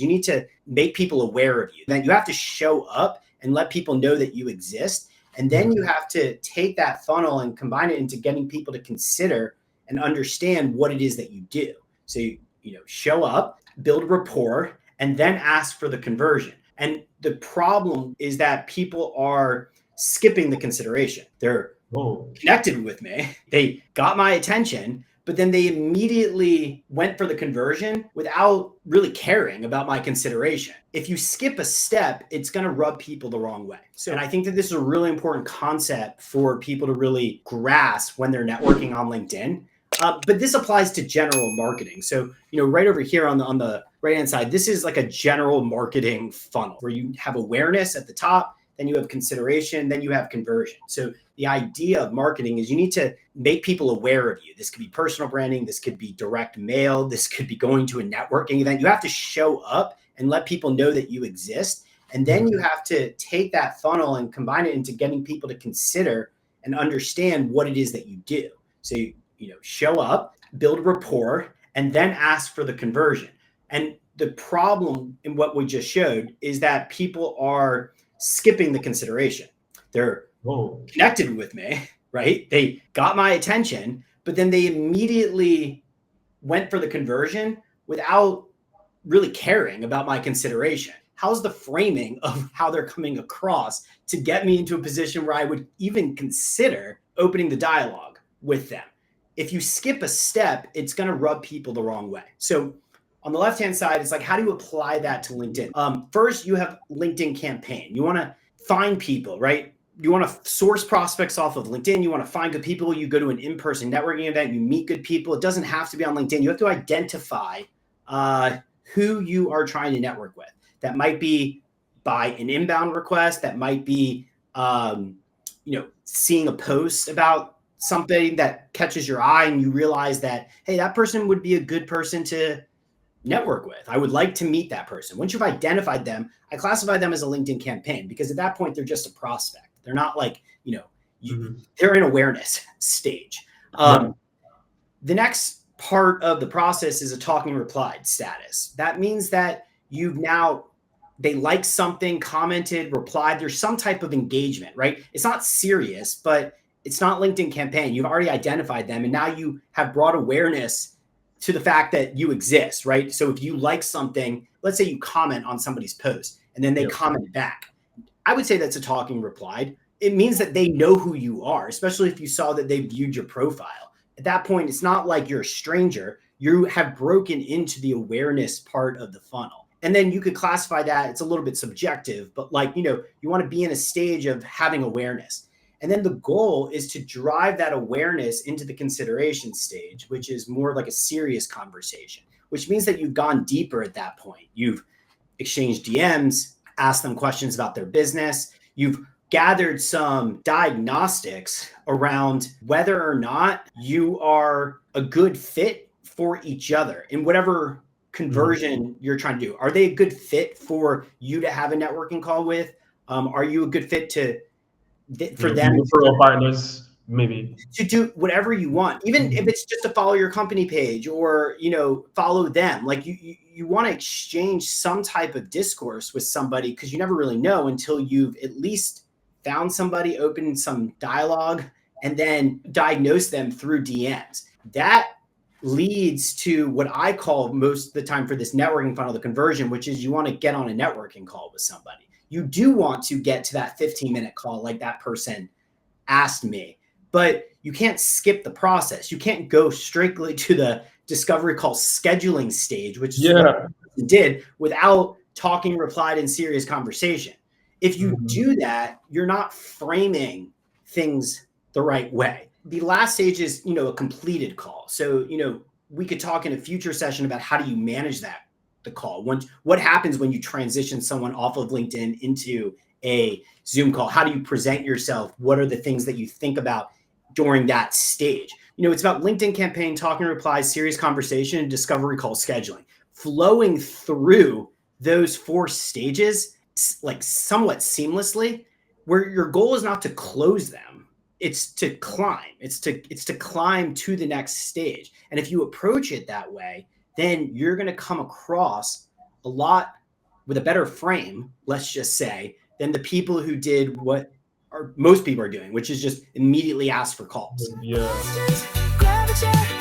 You need to make people aware of you. Then you have to show up and let people know that you exist. And then you have to take that funnel and combine it into getting people to consider and understand what it is that you do. So you show up, build rapport, and then ask for the conversion. And the problem is that people are skipping the consideration. They're connected with me. They got my attention, but then they immediately went for the conversion without really caring about my consideration. If you skip a step, it's going to rub people the wrong way. And I think that this is a really important concept for people to really grasp when they're networking on LinkedIn. But this applies to general marketing. So, right over here on the right-hand side, this is like a general marketing funnel where you have awareness at the top, then you have consideration, then you have conversion. So the idea of marketing is you need to make people aware of you. This could be personal branding. This could be direct mail. This could be going to a networking event. You have to show up and let people know that you exist. And then you have to take that funnel and combine it into getting people to consider and understand what it is that you do. So show up, build rapport, and then ask for the conversion. And the problem in what we just showed is that people are skipping the consideration. They're connected with me, right? They got my attention, but then they immediately went for the conversion without really caring about my consideration. How's the framing of how they're coming across to get me into a position where I would even consider opening the dialogue with them? If you skip a step, it's going to rub people the wrong way. So on the left-hand side, it's like, how do you apply that to LinkedIn? First, you have LinkedIn campaign. You want to find people, right? You want to source prospects off of LinkedIn. You want to find good people. You go to an in-person networking event. You meet good people. It doesn't have to be on LinkedIn. You have to identify who you are trying to network with. That might be by an inbound request. That might be, seeing a post about something that catches your eye and you realize that, hey, that person would be a good person to network with. I would like to meet that person. Once you've identified them, I classify them as a LinkedIn campaign because at that point, they're just a prospect. They're not like, they're in awareness stage. The next part of the process is a talking replied status. That means that they like something, commented, replied. There's some type of engagement, right? It's not serious, but it's not LinkedIn campaign. You've already identified them and now you have brought awareness to the fact that you exist, right? So if you like something, let's say you comment on somebody's post and then they comment back. I would say that's a talking replied. It means that they know who you are, especially if you saw that they viewed your profile. At that point, it's not like you're a stranger. You have broken into the awareness part of the funnel. And then you could classify that, it's a little bit subjective, but you want to be in a stage of having awareness. And then the goal is to drive that awareness into the consideration stage, which is more like a serious conversation, which means that you've gone deeper at that point. You've exchanged DMs, asked them questions about their business. You've gathered some diagnostics around whether or not you are a good fit for each other in whatever conversion you're trying to do. Are they a good fit for you to have a networking call with? Are you a good fit for them referral partners, maybe to do whatever you want, even if it's just to follow your company page or follow them? Like you want to exchange some type of discourse with somebody because you never really know until you've at least found somebody, opened some dialogue, and then diagnose them through DMs. That leads to what I call most of the time for this networking funnel, the conversion, which is you want to get on a networking call with somebody. You do want to get to that 15-minute call like that person asked me, but you can't skip the process. You can't go strictly to the discovery call scheduling stage, which is what I did, without talking, replied, and serious conversation. If you do that, you're not framing things the right way. The last stage is, a completed call. So, we could talk in a future session about how do you manage the call. What happens when you transition someone off of LinkedIn into a Zoom call? How do you present yourself? What are the things that you think about during that stage? It's about LinkedIn campaign, talking replies, serious conversation, and discovery call scheduling. Flowing through those 4 stages, like somewhat seamlessly, where your goal is not to close them. It's to climb. It's to climb to the next stage. And if you approach it that way, then you're going to come across a lot with a better frame, let's just say, than the people who did what most people are doing, which is just immediately ask for calls. Yeah.